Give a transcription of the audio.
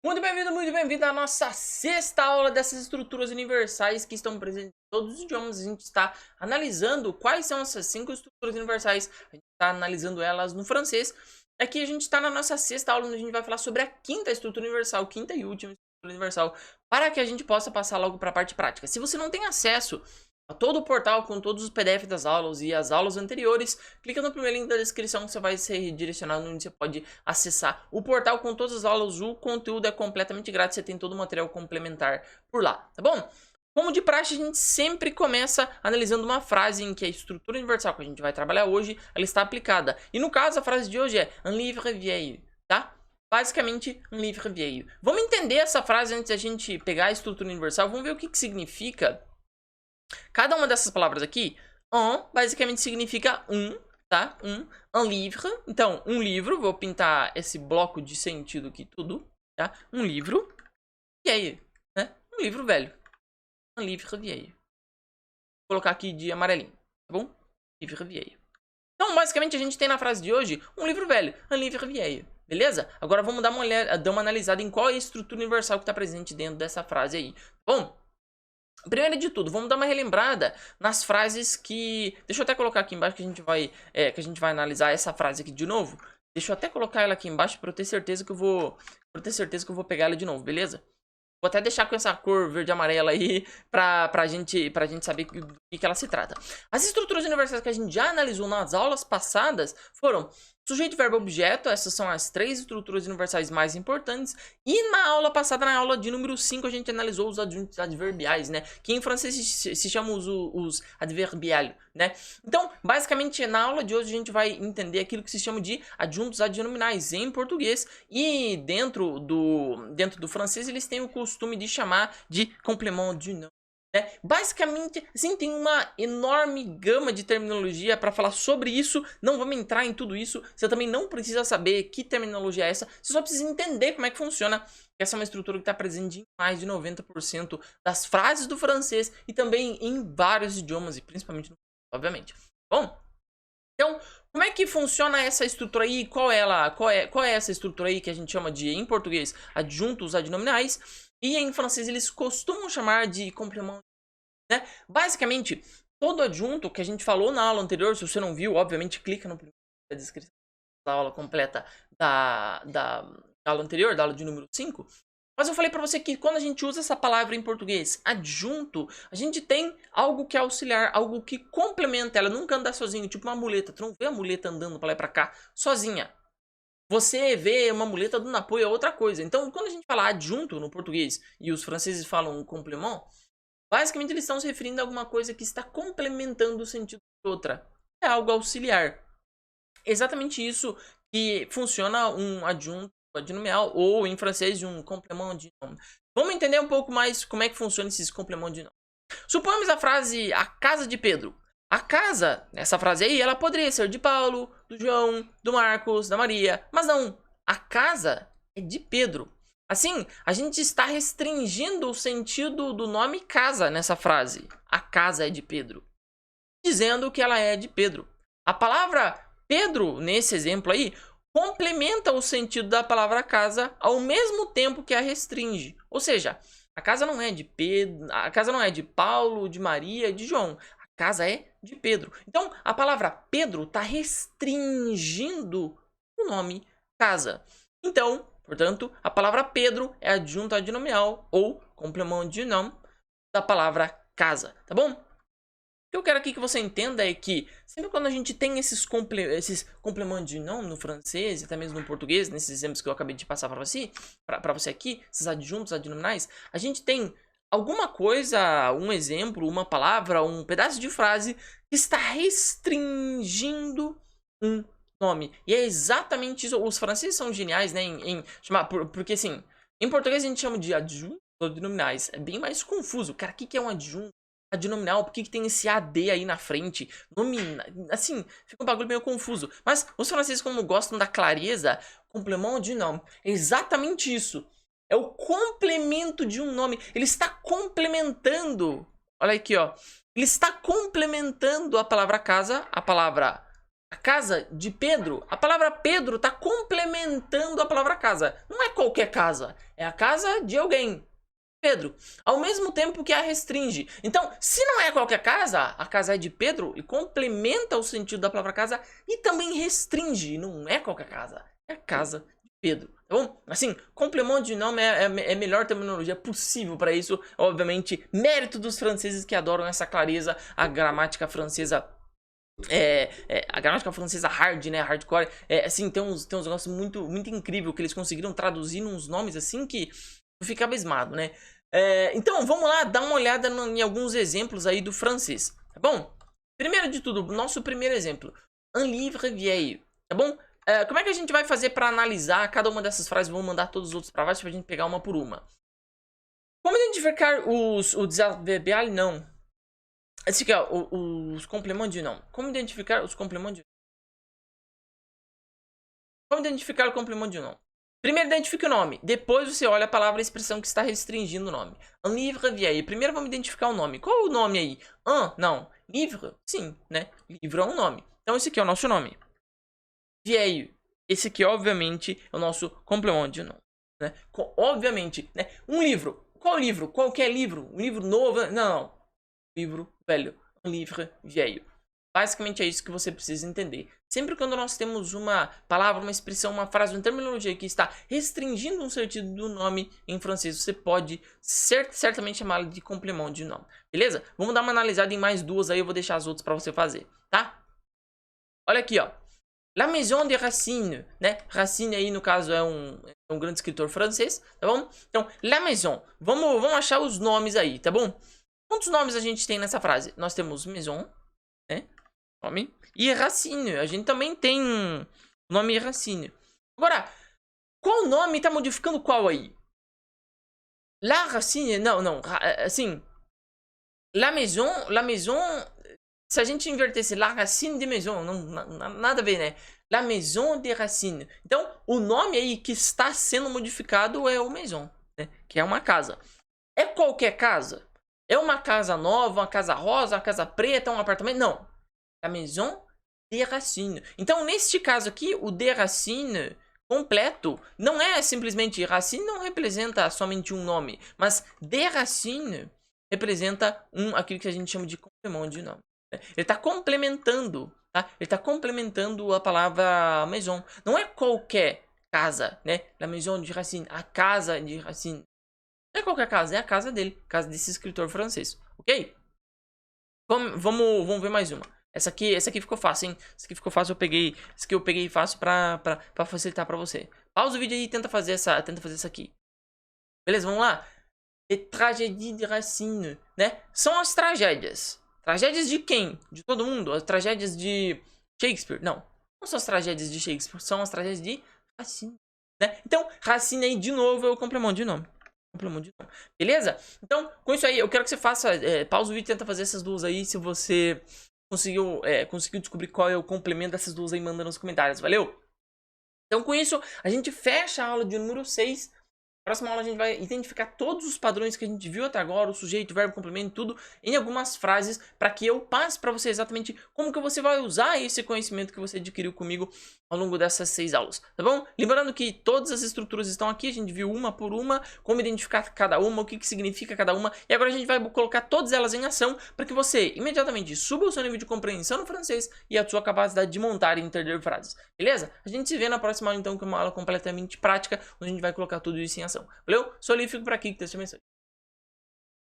Muito bem-vindo à nossa sexta aula dessas estruturas universais que estão presentes em todos os idiomas. A gente está analisando quais são essas 5 estruturas universais. A gente está analisando elas no francês. Aqui a gente está na nossa sexta aula, onde a gente vai falar sobre a quinta estrutura universal, quinta e última estrutura universal, para que a gente possa passar logo para a parte prática. Se você não tem acesso a todo o portal com todos os PDF das aulas e as aulas anteriores, clica no primeiro link da descrição que você vai ser redirecionado onde você pode acessar o portal com todas as aulas. O conteúdo é completamente grátis, você tem todo o material complementar por lá, tá bom? Como de praxe, a gente sempre começa analisando uma frase em que a estrutura universal que a gente vai trabalhar hoje, ela está aplicada. E no caso, a frase de hoje é un livre vieil, tá? Basicamente, un livre vieil. Vamos entender essa frase antes da gente pegar a estrutura universal, vamos ver o que significa. Cada uma dessas palavras aqui, un, basicamente significa tá? Un livre. Então, um livro, vou pintar esse bloco de sentido aqui tudo, tá? Um livro, vieil, né? Um livro velho. Un livre vieil. Vou colocar aqui de amarelinho, tá bom? Livre vieil. Então, basicamente, a gente tem na frase de hoje um livro velho, un livre vieil. Beleza? Agora vamos dar uma analisada em qual é a estrutura universal que está presente dentro dessa frase aí. Bom, primeiro de tudo, vamos dar uma relembrada nas frases que... Deixa eu até colocar aqui embaixo que a gente vai analisar essa frase aqui de novo. Deixa eu até colocar ela aqui embaixo para eu ter certeza que eu vou pegar ela de novo, beleza? Vou até deixar com essa cor verde e amarela aí pra gente saber do que ela se trata. As estruturas universais que a gente já analisou nas aulas passadas foram sujeito, verbo, objeto. Essas são as 3 estruturas universais mais importantes. E na aula passada, na aula de número 5, a gente analisou os adjuntos adverbiais, né? Que em francês se chamam os adverbiais, né? Então, basicamente, na aula de hoje a gente vai entender aquilo que se chama de adjuntos adnominais em português. E dentro do francês eles têm o costume de chamar de complément du nom. Né? Basicamente, assim, tem uma enorme gama de terminologia para falar sobre isso. Não vamos entrar em tudo isso. Você também não precisa saber que terminologia é essa. Você só precisa entender como é que funciona. Essa é uma estrutura que está presente em mais de 90% das frases do francês e também em vários idiomas, e principalmente no obviamente. Bom, então, como é que funciona essa estrutura aí? Qual é essa estrutura aí que a gente chama de, em português, adjuntos adnominais? E em francês eles costumam chamar de complément, né? Basicamente, todo adjunto que a gente falou na aula anterior, se você não viu, obviamente clica no primeiro da descrição da aula completa da aula anterior, da aula de número 5. Mas eu falei pra você que quando a gente usa essa palavra em português, adjunto, a gente tem algo que é auxiliar, algo que complementa ela, nunca anda sozinho, tipo uma muleta. Tu não vê a muleta andando pra lá e pra cá sozinha. Você vê uma muleta dando apoio a outra coisa. Então, quando a gente fala adjunto no português e os franceses falam complément, basicamente eles estão se referindo a alguma coisa que está complementando o sentido de outra. É algo auxiliar. Exatamente isso que funciona um adjunto adnominal, ou em francês um complément de nom. Vamos entender um pouco mais como é que funciona esses compléments de nom. Suponhamos a frase a casa de Pedro. A casa, essa frase aí, ela poderia ser de Paulo, do João, do Marcos, da Maria, mas não, a casa é de Pedro. Assim, a gente está restringindo o sentido do nome casa nessa frase. A casa é de Pedro, dizendo que ela é de Pedro. A palavra Pedro, nesse exemplo aí, complementa o sentido da palavra casa ao mesmo tempo que a restringe. Ou seja, a casa não é de Pedro, a casa não é de Paulo, de Maria, de João. A casa é de Pedro. Então, a palavra Pedro está restringindo o nome casa. Então, portanto, a palavra Pedro é adjunto adnominal ou complément de nom da palavra casa, tá bom? O que eu quero aqui que você entenda é que sempre quando a gente tem esses compléments de nom no francês e até mesmo no português, nesses exemplos que eu acabei de passar para você aqui, esses adjuntos adnominais, a gente tem alguma coisa, um exemplo, uma palavra, um pedaço de frase que está restringindo um nome. E é exatamente isso. Os franceses são geniais, né, em chamar, porque assim, em português a gente chama de adjuntos adnominais. É bem mais confuso. Cara, o que é um adjunto adnominal? Por que tem esse AD aí na frente? Assim, fica um bagulho meio confuso. Mas os franceses, como gostam da clareza, complément de nom, é exatamente isso. É o complemento de um nome. Ele está complementando. Olha aqui, ó. Ele está complementando a palavra casa, a palavra A casa de Pedro. A palavra Pedro está complementando a palavra casa. Não é qualquer casa, é a casa de alguém. Pedro, ao mesmo tempo que a restringe. Então, se não é qualquer casa, a casa é de Pedro e complementa o sentido da palavra casa e também restringe. Não é qualquer casa, é a casa de Pedro, tá bom? Assim, complemento de nome é a melhor terminologia possível para isso. Obviamente, mérito dos franceses que adoram essa clareza, a gramática francesa. A gramática francesa hard, né, hardcore, assim, tem uns negócios muito incrível que eles conseguiram traduzir nos nomes assim que eu fico abismado, né? Então, vamos lá dar uma olhada em alguns exemplos aí do francês, tá bom? Primeiro de tudo, nosso primeiro exemplo, un livre vieille, tá bom? Como é que a gente vai fazer para analisar cada uma dessas frases? Vamos mandar todos os outros para baixo pra gente pegar uma por uma. Como identificar o desadverbial? Não. Esse aqui, ó, os complementos de não. Como identificar os complementos de não? Como identificar o complemento de não? Primeiro identifique o nome, depois você olha a palavra e a expressão que está restringindo o nome. Un livre vieille. Primeiro vamos identificar o nome. Qual é o nome aí? Un? Não. Livre? Sim, né? Livre é um nome. Então esse aqui é o nosso nome. Vieille. Esse aqui, obviamente, é o nosso complemento de não. Né? Obviamente, né? Um livro. Qual livro? Qualquer livro? Um livro novo? Não. Livro velho. Un livre vieille. Basicamente é isso que você precisa entender. Sempre quando nós temos uma palavra, uma expressão, uma frase, uma terminologia que está restringindo um sentido do nome em francês, você pode certamente chamá-lo de complemento de nome. Beleza? Vamos dar uma analisada em mais duas aí, eu vou deixar as outras para você fazer, tá? Olha aqui, ó. La Maison de Racine, né? Racine aí, no caso, é um grande escritor francês, tá bom? Então, La Maison. Vamos achar os nomes aí, tá bom? Quantos nomes a gente tem nessa frase? Nós temos Maison, né? Nome. E Racine. A gente também tem nome Racine. Agora, qual nome está modificando qual aí? La Racine. Não. Assim. La Maison. Se a gente invertesse La Racine de Maison. Nada a ver, né? La Maison de Racine. Então, o nome aí que está sendo modificado é o Maison, né? Que é uma casa. É qualquer casa? É uma casa nova, uma casa rosa, uma casa preta, um apartamento? Não. La Maison de Racine. Então, neste caso aqui, o de Racine completo não é simplesmente Racine, não representa somente um nome, mas de Racine representa aquilo que a gente chama de complemento de nome. Ele está complementando, tá? Ele está complementando a palavra maison. Não é qualquer casa, né? La Maison de Racine, a casa de Racine. Não é qualquer casa, é a casa dele, a casa desse escritor francês, ok? Vamos ver mais uma. Essa aqui ficou fácil, hein? Essa aqui ficou fácil, eu peguei fácil pra facilitar pra você. Pausa o vídeo aí e tenta fazer essa aqui. Beleza, vamos lá? Les tragédies de Racine, né? São as tragédias. Tragédias de quem? De todo mundo? As tragédias de Shakespeare? Não são as tragédias de Shakespeare, são as tragédias de Racine, né? Então, Racine aí de novo é o complemento de nome. Beleza? Então, com isso aí, eu quero que você faça, pausa o vídeo e tenta fazer essas duas aí, se você conseguiu descobrir qual é o complemento dessas duas aí, mandando nos comentários, valeu? Então, com isso, a gente fecha a aula de número 6. Próxima aula a gente vai identificar todos os padrões que a gente viu até agora, o sujeito, o verbo, complemento, tudo, em algumas frases, para que eu passe para você exatamente como que você vai usar esse conhecimento que você adquiriu comigo ao longo dessas 6 aulas, tá bom? Lembrando que todas as estruturas estão aqui, a gente viu uma por uma, como identificar cada uma, o que significa cada uma, e agora a gente vai colocar todas elas em ação para que você imediatamente suba o seu nível de compreensão no francês e a sua capacidade de montar e entender frases, beleza? A gente se vê na próxima aula então, que é uma aula completamente prática, onde a gente vai colocar tudo isso em ação. Valeu? Sou ali, fico por aqui, que Deus te abençoe.